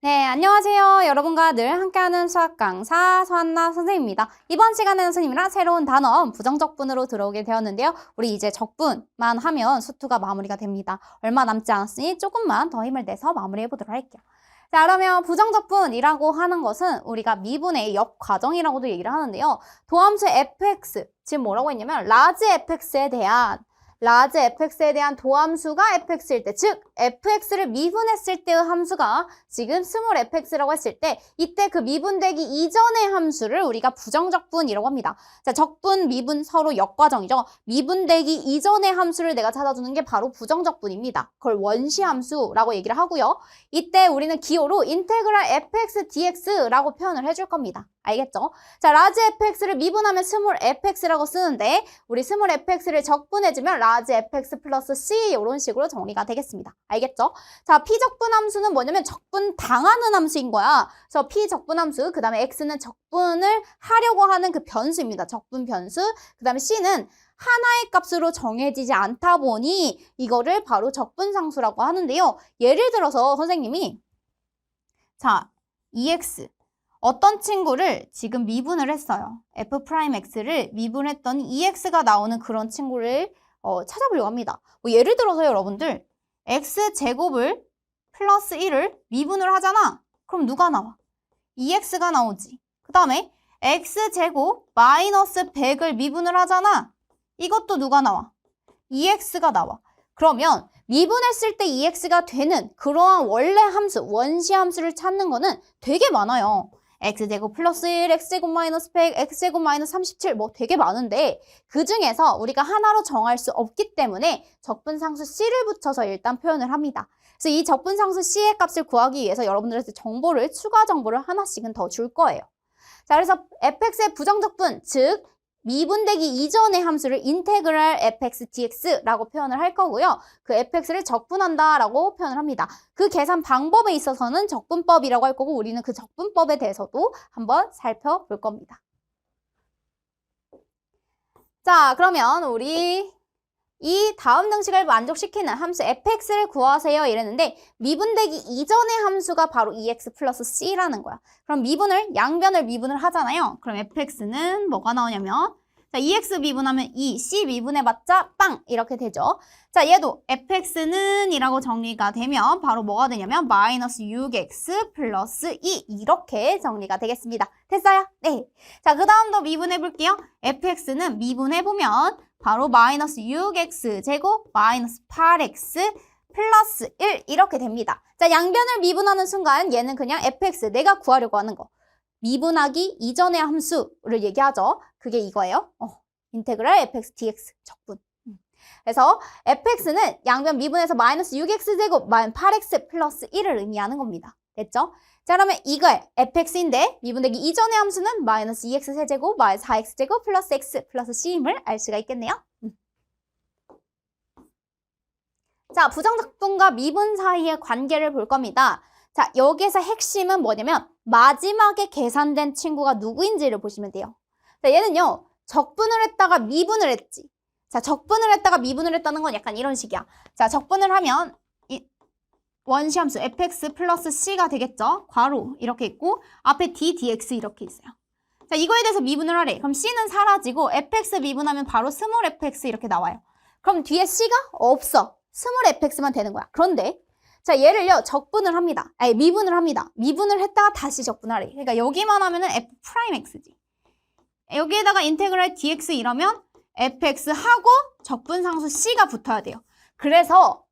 네, 안녕하세요. 여러분과 늘 함께하는 수학 강사 서한나 선생님입니다. 이번 시간에는 선생님이랑 새로운 단어 부정적분으로 들어오게 되었는데요. 우리 이제 적분만 하면 수투가 마무리가 됩니다. 얼마 남지 않았으니 조금만 더 힘을 내서 마무리해 보도록 할게요. 자, 그러면 부정적분이라고 하는 것은 우리가 미분의 역과정이라고도 얘기를 하는데요. 도함수 fx, 지금 뭐라고 했냐면 라지 fx에 대한 도함수가 fx일 때, 즉 fx를 미분했을 때의 함수가 지금 스몰 fx라고 했을 때 이때 그 미분되기 이전의 함수를 우리가 부정적분이라고 합니다. 자, 적분, 미분 서로 역과정이죠. 미분되기 이전의 함수를 내가 찾아주는 게 바로 부정적분입니다. 그걸 원시함수라고 얘기를 하고요. 이때 우리는 기호로 인테그랄 fx dx라고 표현을 해줄 겁니다. 알겠죠? 자, 라지 fx를 미분하면 스몰 fx라고 쓰는데 우리 스몰 fx를 적분해주면 라지 fx 플러스 c 이런 식으로 정리가 되겠습니다. 알겠죠? 자, 피적분 함수는 뭐냐면 적분 당하는 함수인 거야. 그래서 피적분 함수, 그 다음에 x는 적분을 하려고 하는 그 변수입니다. 적분 변수. 그 다음에 c는 하나의 값으로 정해지지 않다 보니 이거를 바로 적분상수라고 하는데요. 예를 들어서 선생님이 자, EX 어떤 친구를 지금 미분을 했어요. f'x를 미분했더니 EX가 나오는 그런 친구를 찾아보려고 합니다. 뭐 예를 들어서 여러분들 x제곱을 플러스 1을 미분을 하잖아. 그럼 누가 나와? EX가 나오지. 그 다음에 x제곱 마이너스 100을 미분을 하잖아. 이것도 누가 나와? EX가 나와. 그러면 미분했을 때 EX가 되는 그러한 원래 함수, 원시 함수를 찾는 거는 되게 많아요. x제곱 플러스 1, x제곱 마이너스 100, x제곱 마이너스 37 뭐 되게 많은데 그 중에서 우리가 하나로 정할 수 없기 때문에 적분상수 c를 붙여서 일단 표현을 합니다. 그래서 이 적분상수 c의 값을 구하기 위해서 여러분들한테 추가 정보를 하나씩은 더 줄 거예요. 자, 그래서 fx의 부정적분, 즉 미분되기 이전의 함수를 인테그랄 fx dx라고 표현을 할 거고요. 그 fx를 적분한다라고 표현을 합니다. 그 계산 방법에 있어서는 적분법이라고 할 거고 우리는 그 적분법에 대해서도 한번 살펴볼 겁니다. 자, 그러면 우리 이 다음 등식을 만족시키는 함수 fx를 구하세요 이랬는데 미분되기 이전의 함수가 바로 ex 플러스 c라는 거야. 그럼 양변을 미분을 하잖아요. 그럼 fx는 뭐가 나오냐면 자, ex 미분하면 2, c 미분해봤자 빵 이렇게 되죠. 자, 얘도 fx는 이라고 정리가 되면 바로 뭐가 되냐면 마이너스 6x 플러스 2 이렇게 정리가 되겠습니다. 됐어요? 네. 자, 그 다음도 미분해볼게요. fx는 미분해보면 바로 마이너스 6x 제곱 마이너스 8x 플러스 1 이렇게 됩니다. 자, 양변을 미분하는 순간 얘는 그냥 fx 내가 구하려고 하는 거. 미분하기 이전의 함수를 얘기하죠. 그게 이거예요. 인테그랄 fx dx 적분. 그래서 fx는 양변 미분해서 마이너스 6x 제곱 마이너스 8x 플러스 1을 의미하는 겁니다. 됐죠? 자, 그러면 이거에 fx인데 미분되기 이전의 함수는 마이너스 2x 세제곱 마이너스 4x 제곱 플러스 x 플러스 c임을 알 수가 있겠네요. 자, 부정적분과 미분 사이의 관계를 볼 겁니다. 자, 여기에서 핵심은 뭐냐면 마지막에 계산된 친구가 누구인지를 보시면 돼요. 자, 얘는요. 적분을 했다가 미분을 했지. 자, 적분을 했다가 미분을 했다는 건 약간 이런 식이야. 자, 적분을 하면 이 원시함수 fx 플러스 c가 되겠죠. 괄호 이렇게 있고 앞에 d, dx 이렇게 있어요. 자, 이거에 대해서 미분을 하래. 그럼 c는 사라지고 fx 미분하면 바로 스몰 fx 이렇게 나와요. 그럼 뒤에 c가 없어. 스몰 fx만 되는 거야. 그런데 자, 얘를요, 미분을 합니다. 미분을 했다가 다시 적분하래. 그러니까 여기만 하면은 f'x지. 여기에다가 인테그랄 dx 이러면 fx하고 적분상수 c가 붙어야 돼요. 그래서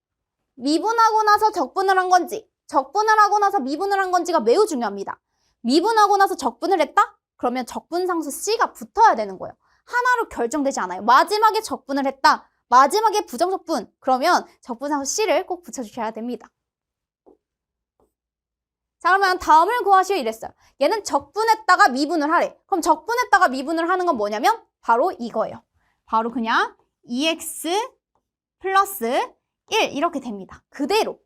미분하고 나서 적분을 한 건지, 적분을 하고 나서 미분을 한 건지가 매우 중요합니다. 미분하고 나서 적분을 했다? 그러면 적분상수 c가 붙어야 되는 거예요. 하나로 결정되지 않아요. 마지막에 적분을 했다. 마지막에 부정적분. 그러면 적분상수 c를 꼭 붙여주셔야 됩니다. 자, 그러면 다음을 구하시오 이랬어요. 얘는 적분했다가 미분을 하래. 그럼 적분했다가 미분을 하는 건 뭐냐면 바로 이거예요. 바로 그냥 2x 플러스 1 이렇게 됩니다. 그대로.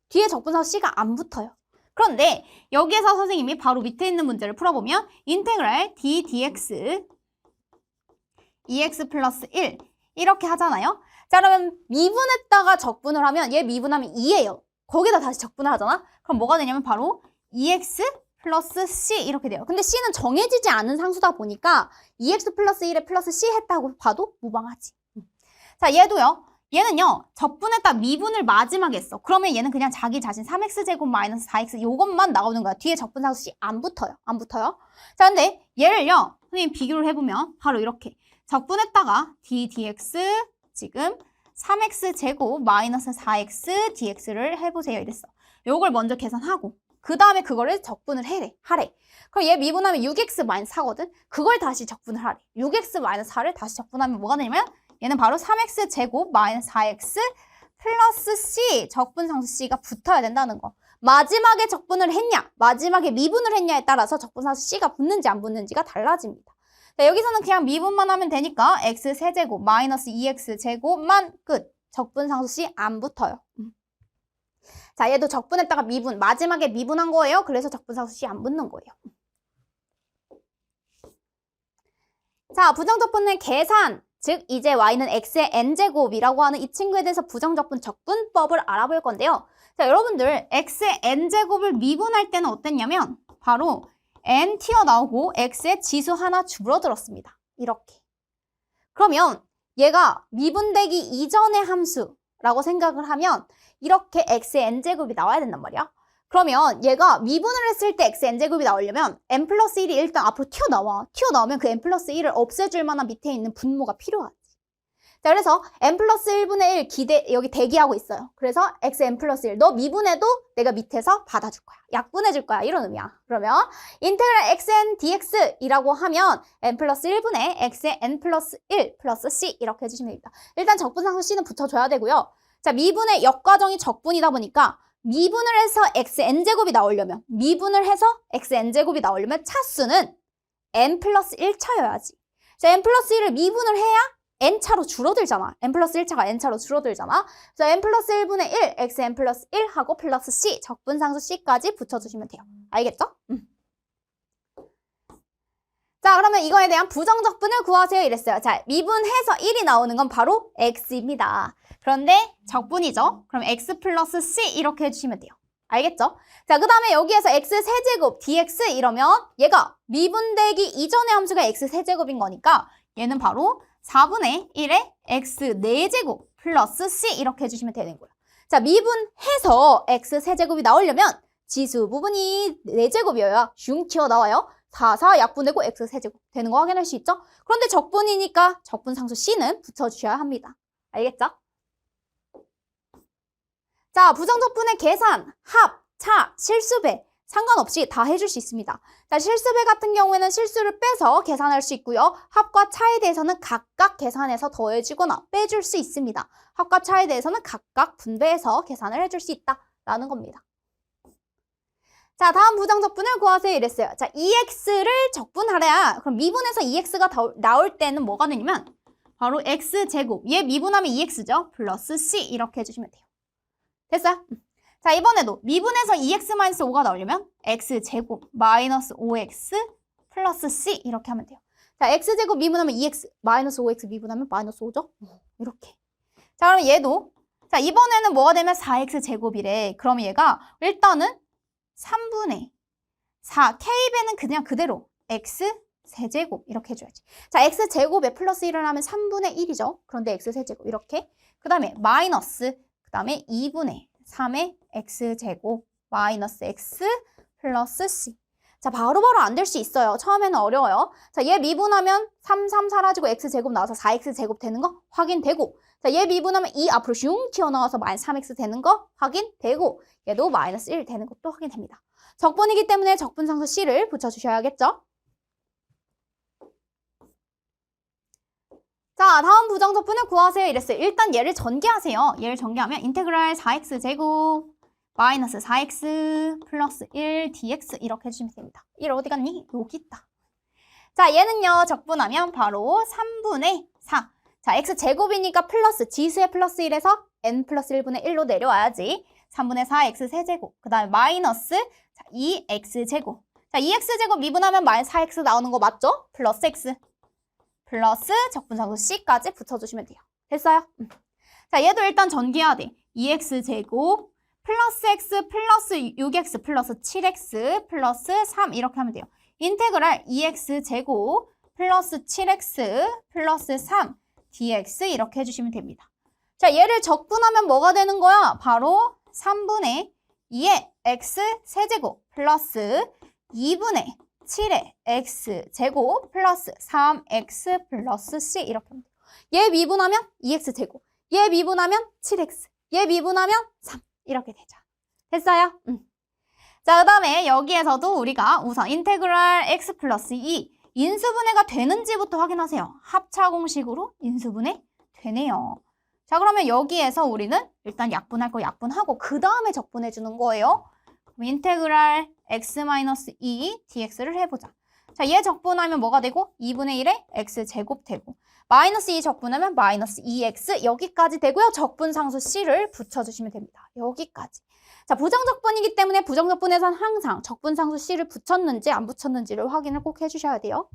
뒤에 적분상수 c가 안 붙어요. 그런데 여기에서 선생님이 바로 밑에 있는 문제를 풀어보면 인테그랄 d dx 2x 플러스 1 이렇게 하잖아요. 자, 그러면 미분했다가 적분을 하면 얘 미분하면 2예요. 거기다 다시 적분을 하잖아? 그럼 뭐가 되냐면 바로 2x 플러스 c 이렇게 돼요. 근데 c는 정해지지 않은 상수다 보니까 2x 플러스 1에 플러스 c 했다고 봐도 무방하지. 자, 얘도요. 얘는요. 적분에다 미분을 마지막에 했어. 그러면 얘는 그냥 자기 자신 3x제곱 마이너스 4x 요것만 나오는 거야. 뒤에 적분상수 c 안 붙어요. 안 붙어요. 자, 근데 얘를요. 선생님 비교를 해보면 바로 이렇게 적분했다가 d dx 지금 3x제곱 마이너스 4x dx를 해보세요. 이랬어. 요걸 먼저 계산하고 그 다음에 그거를 적분을 하래. 그럼 얘 미분하면 6x 마이너스 4거든? 그걸 다시 적분을 하래. 6x 마이너스 4를 다시 적분하면 뭐가 되냐면 얘는 바로 3x제곱 마이너스 4x 플러스 c 적분상수 c가 붙어야 된다는 거. 마지막에 적분을 했냐, 마지막에 미분을 했냐에 따라서 적분상수 c가 붙는지 안 붙는지가 달라집니다. 자, 여기서는 그냥 미분만 하면 되니까 x 세제곱 마이너스 2x제곱만 끝. 적분상수 c 안 붙어요. 자, 얘도 적분했다가 미분, 마지막에 미분한 거예요. 그래서 적분상수 c 안 붙는 거예요. 자, 부정적분의 계산, 즉 이제 y는 x의 n제곱이라고 하는 이 친구에 대해서 부정적분 적분법을 알아볼 건데요. 자, 여러분들 x의 n제곱을 미분할 때는 어땠냐면 바로 n 튀어나오고 x의 지수 하나 줄어들었습니다. 이렇게. 그러면 얘가 미분되기 이전의 함수라고 생각을 하면 이렇게 x의 n제곱이 나와야 된단 말이야. 그러면 얘가 미분을 했을 때 x의 n제곱이 나오려면 n 플러스 1이 일단 앞으로 튀어나와. 튀어나오면 그 n 플러스 1을 없애줄 만한 밑에 있는 분모가 필요하지. 자, 그래서 n 플러스 1분의 1 여기 대기하고 있어요. 그래서 x n 플러스 1. 너 미분해도 내가 밑에서 받아줄 거야. 약분해줄 거야. 이런 의미야. 그러면 인테그랄 xn dx이라고 하면 n 플러스 1분의 x의 n 플러스 1 플러스 c 이렇게 해주시면 됩니다. 일단 적분상수 c는 붙여줘야 되고요. 자, 미분의 역과정이 적분이다 보니까 미분을 해서 xn제곱이 나오려면 xn제곱이 나오려면 차수는 n 플러스 1차여야지. 자, n 플러스 1을 미분을 해야 n차로 줄어들잖아. n 플러스 1차가 n차로 줄어들잖아. 그래서 n 플러스 1분의 1, xn 플러스 1 하고 플러스 c, 적분상수 c까지 붙여주시면 돼요. 알겠죠? 자, 그러면 이거에 대한 부정적분을 구하세요. 이랬어요. 자, 미분해서 1이 나오는 건 바로 x입니다. 그런데 적분이죠. 그럼 x 플러스 c 이렇게 해주시면 돼요. 알겠죠? 자, 그 다음에 여기에서 x 세제곱 dx 이러면 얘가 미분되기 이전의 함수가 x 세제곱인 거니까 얘는 바로 4분의 1의 x 4제곱 플러스 c 이렇게 해주시면 되는 거예요. 자, 미분해서 x 세제곱이 나오려면 지수 부분이 4제곱이어야 슝 튀어나와요. 4, 4 약분되고 x 세제곱 되는 거 확인할 수 있죠? 그런데 적분이니까 적분상수 c는 붙여주셔야 합니다. 알겠죠? 자, 부정적분의 계산, 합, 차, 실수배 상관없이 다 해줄 수 있습니다. 자, 실수배 같은 경우에는 실수를 빼서 계산할 수 있고요. 합과 차에 대해서는 각각 계산해서 더해주거나 빼줄 수 있습니다. 합과 차에 대해서는 각각 분배해서 계산을 해줄 수 있다라는 겁니다. 자, 다음 부정적분을 구하세요. 이랬어요. 자, 2x를 적분하래야. 그럼 미분해서 2x가 나올 때는 뭐가 되냐면 바로 x제곱. 얘 미분하면 2x죠. 플러스 c 이렇게 해주시면 돼요. 됐어요? 자, 이번에도 미분해서 2x-5가 나오려면 x제곱 마이너스 5x 플러스 c 이렇게 하면 돼요. 자, x제곱 미분하면 2x 마이너스 5x 미분하면 마이너스 5죠? 이렇게. 자, 그럼 얘도 자, 이번에는 뭐가 되면 4x제곱이래. 그럼 얘가 일단은 3분의 4 k배는 그냥 그대로 x 세제곱 이렇게 해줘야지. 자, x제곱에 플러스 1을 하면 3분의 1이죠. 그런데 x 세제곱 이렇게. 그 다음에 마이너스 그 다음에 2분의 3의 x제곱 마이너스 x 플러스 c. 자, 바로바로 안 될 수 있어요. 처음에는 어려워요. 자, 얘 미분하면 3, 3 사라지고 x제곱 나와서 4x제곱 되는 거 확인되고, 자, 얘 미분하면 2 앞으로 슝 튀어나와서 마이너스 3x 되는 거 확인되고, 얘도 마이너스 1 되는 것도 확인됩니다. 적분이기 때문에 적분상수 c를 붙여주셔야겠죠? 자, 다음 부정적분을 구하세요. 이랬어요. 일단 얘를 전개하세요. 얘를 전개하면 인테그랄 4x제곱 마이너스 4x 플러스 1 dx 이렇게 해주시면 됩니다. 1 어디 갔니? 여기 있다. 자, 얘는요. 적분하면 바로 3분의 4. 자, x제곱이니까 플러스 지수의 플러스 1에서 n 플러스 1분의 1로 내려와야지. 3분의 4x 세제곱. 그 다음에 마이너스 2x제곱. 자, 2x제곱 미분하면 마이너스 4x 나오는 거 맞죠? 플러스 x. 플러스 적분상수 c까지 붙여주시면 돼요. 됐어요? 자, 얘도 일단 전개해야 돼. 2x제곱 플러스 x 플러스 6x 플러스 7x 플러스 3 이렇게 하면 돼요. 인테그랄 2x 제곱 플러스 7x 플러스 3 dx 이렇게 해주시면 됩니다. 자, 얘를 적분하면 뭐가 되는 거야? 바로 3분의 2의 x 세제곱 플러스 2분의 7의 x 제곱 플러스 3x 플러스 c 이렇게 하면 돼요. 얘 미분하면 2x 제곱, 얘 미분하면 7x, 얘 미분하면 3 이렇게 되죠. 됐어요? 자, 그 다음에 여기에서도 우리가 우선 인테그랄 x 플러스 2 인수분해가 되는지부터 확인하세요. 합차 공식으로 인수분해 되네요. 자, 그러면 여기에서 우리는 일단 약분할 거 약분하고 그 다음에 적분해 주는 거예요. 그럼 인테그랄 x-2 dx를 해보자. 자, 얘 적분하면 뭐가 되고? 2분의 1에 x제곱 되고 마이너스 2 적분하면 마이너스 2x 여기까지 되고요. 적분상수 c를 붙여주시면 됩니다. 여기까지. 자, 부정적분이기 때문에 부정적분에선 항상 적분상수 c를 붙였는지 안 붙였는지를 확인을 꼭 해주셔야 돼요.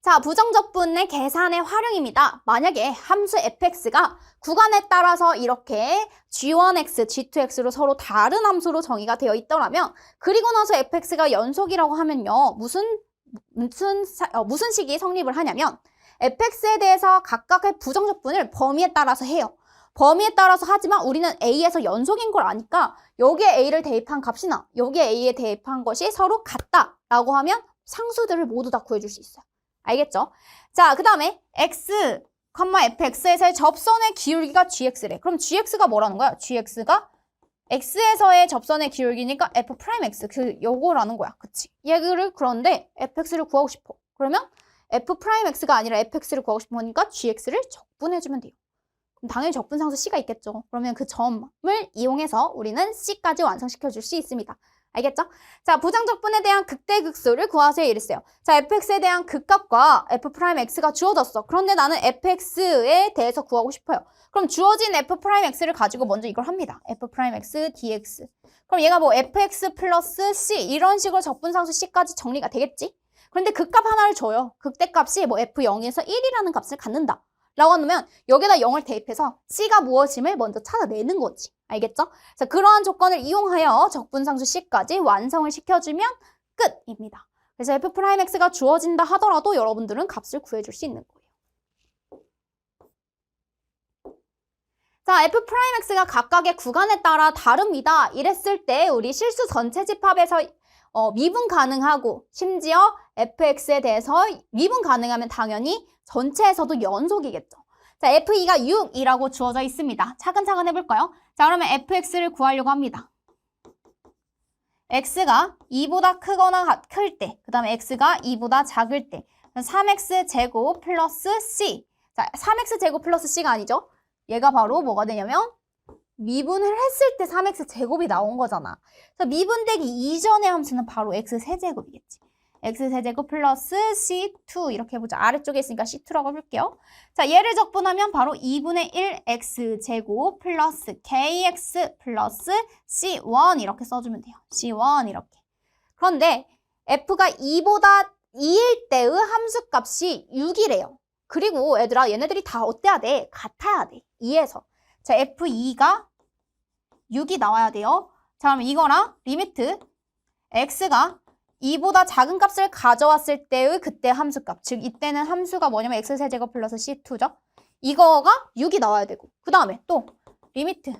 자, 부정적분의 계산의 활용입니다. 만약에 함수 fx가 구간에 따라서 이렇게 g1x, g2x로 서로 다른 함수로 정의가 되어 있더라면 그리고 나서 fx가 연속이라고 하면요. 무슨 식이 성립을 하냐면 fx에 대해서 각각의 부정적분을 범위에 따라서 해요. 범위에 따라서 하지만 우리는 a에서 연속인 걸 아니까 여기에 a를 대입한 값이나 여기에 a에 대입한 것이 서로 같다라고 하면 상수들을 모두 다 구해줄 수 있어요. 알겠죠? 자, 그 다음에 x, fx에서의 접선의 기울기가 gx래. 그럼 gx가 뭐라는 거야? gx가 x에서의 접선의 기울기니까 f'x, 요거라는 거야. 그치? 얘를 그런데 fx를 구하고 싶어. 그러면 f'x가 아니라 fx를 구하고 싶으니까 gx를 적분해주면 돼요. 그럼 당연히 적분상수 c가 있겠죠. 그러면 그 점을 이용해서 우리는 c까지 완성시켜줄 수 있습니다. 알겠죠? 자, 부정적분에 대한 극대극소를 구하세요 이랬어요. 자, fx에 대한 극값과 f'x가 주어졌어. 그런데 나는 fx에 대해서 구하고 싶어요. 그럼 주어진 f'x를 가지고 먼저 이걸 합니다. f'x dx. 그럼 얘가 뭐 fx 플러스 c 이런 식으로 적분상수 c까지 정리가 되겠지? 그런데 극값 하나를 줘요. 극대값이 뭐 f0에서 1이라는 값을 갖는다. 라고 하면 여기다 0을 대입해서 c가 무엇임을 먼저 찾아내는 거지. 알겠죠? 자, 그러한 조건을 이용하여 적분상수 c까지 완성을 시켜주면 끝입니다. 그래서 f'x가 주어진다 하더라도 여러분들은 값을 구해줄 수 있는 거예요. 자, f'x가 각각의 구간에 따라 다릅니다. 이랬을 때 우리 실수 전체 집합에서 미분 가능하고 심지어 fx에 대해서 미분 가능하면 당연히 전체에서도 연속이겠죠. 자, f2가 6이라고 주어져 있습니다. 차근차근 해볼까요? 자, 그러면 fx를 구하려고 합니다. x가 2보다 크거나 클 때, 그 다음에 x가 2보다 작을 때 3x제곱 플러스 c. 자, 3x제곱 플러스 c가 아니죠? 얘가 바로 뭐가 되냐면 미분을 했을 때 3x제곱이 나온 거잖아. 그래서 미분되기 이전의 함수는 바로 x세제곱이겠지. x세제곱 플러스 c2 이렇게 해보자. 아래쪽에 있으니까 c2라고 해볼게요. 자, 얘를 적분하면 바로 2분의 1 x제곱 플러스 kx 플러스 c1 이렇게 써주면 돼요. c1 이렇게. 그런데 f가 2보다 2일 때의 함수값이 6이래요. 그리고 얘들아, 얘네들이 다 어때야 돼? 같아야 돼. 2에서. 자, f2가 6이 나와야 돼요. 자, 그럼 이거랑 리미트 x가 2보다 작은 값을 가져왔을 때의 그때 함수값. 즉, 이때는 함수가 뭐냐면 x세제곱 플러스 c2죠. 이거가 6이 나와야 되고. 그 다음에 또 리미트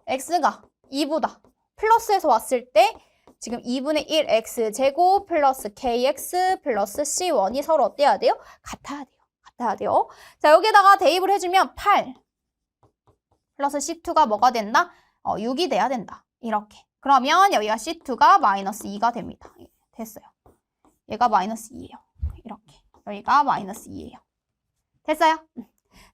x가 2보다 플러스에서 왔을 때 지금 2분의 1 x제곱 플러스 kx 플러스 c1이 서로 어때야 돼요? 같아야 돼요. 같아야 돼요. 자, 여기다가 대입을 해주면 8 플러스 c2가 뭐가 된다? 6이 돼야 된다. 이렇게. 그러면 여기가 c2가 마이너스 2가 됩니다. 됐어요. 얘가 마이너스 2예요. 이렇게. 여기가 마이너스 2예요. 됐어요?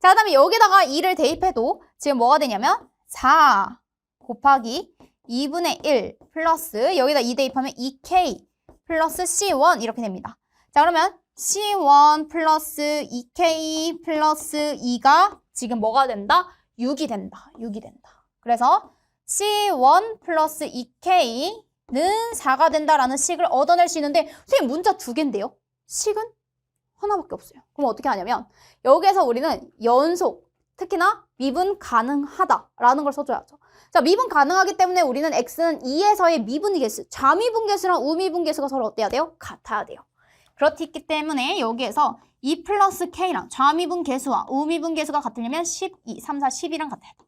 자, 그 다음에 여기다가 2를 대입해도 지금 뭐가 되냐면 4 곱하기 2분의 1 플러스 여기다 2 대입하면 2k 플러스 c1 이렇게 됩니다. 자, 그러면 c1 플러스 2k 플러스 2가 지금 뭐가 된다? 6이 된다. 6이 된다. 그래서 c1 플러스 2k는 4가 된다라는 식을 얻어낼 수 있는데 선생님 문자 2개인데요? 식은 하나밖에 없어요. 그럼 어떻게 하냐면 여기에서 우리는 연속, 특히나 미분 가능하다라는 걸 써줘야죠. 자, 미분 가능하기 때문에 우리는 x는 2에서의 미분의 개수, 좌미분 개수랑 우미분 개수가 서로 어때야 돼요? 같아야 돼요. 그렇기 때문에 여기에서 2 플러스 k랑 좌미분 개수와 우미분 개수가 같으려면 12, 3, 4, 10이랑 같아야 돼.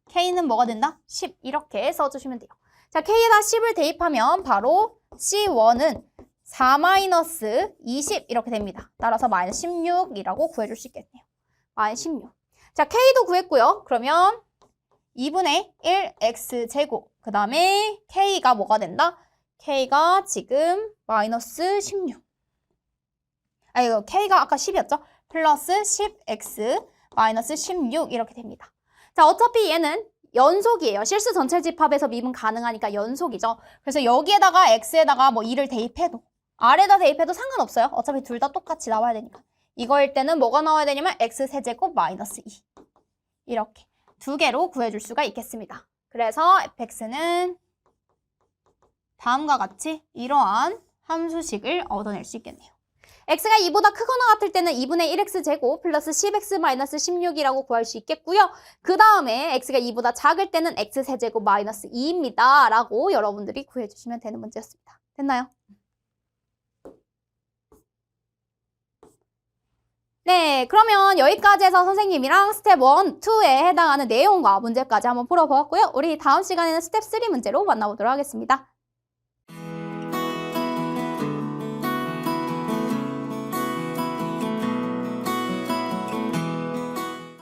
k는 뭐가 된다? 10 이렇게 써주시면 돼요. 자, k에다 10을 대입하면 바로 c1은 4 마이너스 20 이렇게 됩니다. 따라서 마이너스 16이라고 구해줄 수 있겠네요. 마이너스 16. 자, k도 구했고요. 그러면 2분의 1x제곱. 그 다음에 k가 뭐가 된다? k가 지금 마이너스 16. 이거 k가 아까 10이었죠? 플러스 10x 마이너스 16 이렇게 됩니다. 자, 어차피 얘는 연속이에요. 실수 전체 집합에서 미분 가능하니까 연속이죠. 그래서 여기에다가 x에다가 뭐 2를 대입해도 r에다 대입해도 상관없어요. 어차피 둘 다 똑같이 나와야 되니까. 이거일 때는 뭐가 나와야 되냐면 x세제곱 마이너스 2. 이렇게 두 개로 구해줄 수가 있겠습니다. 그래서 fx는 다음과 같이 이러한 함수식을 얻어낼 수 있겠네요. x가 2보다 크거나 같을 때는 2분의 1x제곱 플러스 10x 마이너스 16이라고 구할 수 있겠고요. 그 다음에 x가 2보다 작을 때는 x세제곱 마이너스 2입니다. 라고 여러분들이 구해주시면 되는 문제였습니다. 됐나요? 네, 그러면 여기까지 해서 선생님이랑 스텝 1, 2에 해당하는 내용과 문제까지 한번 풀어보았고요. 우리 다음 시간에는 스텝 3 문제로 만나보도록 하겠습니다.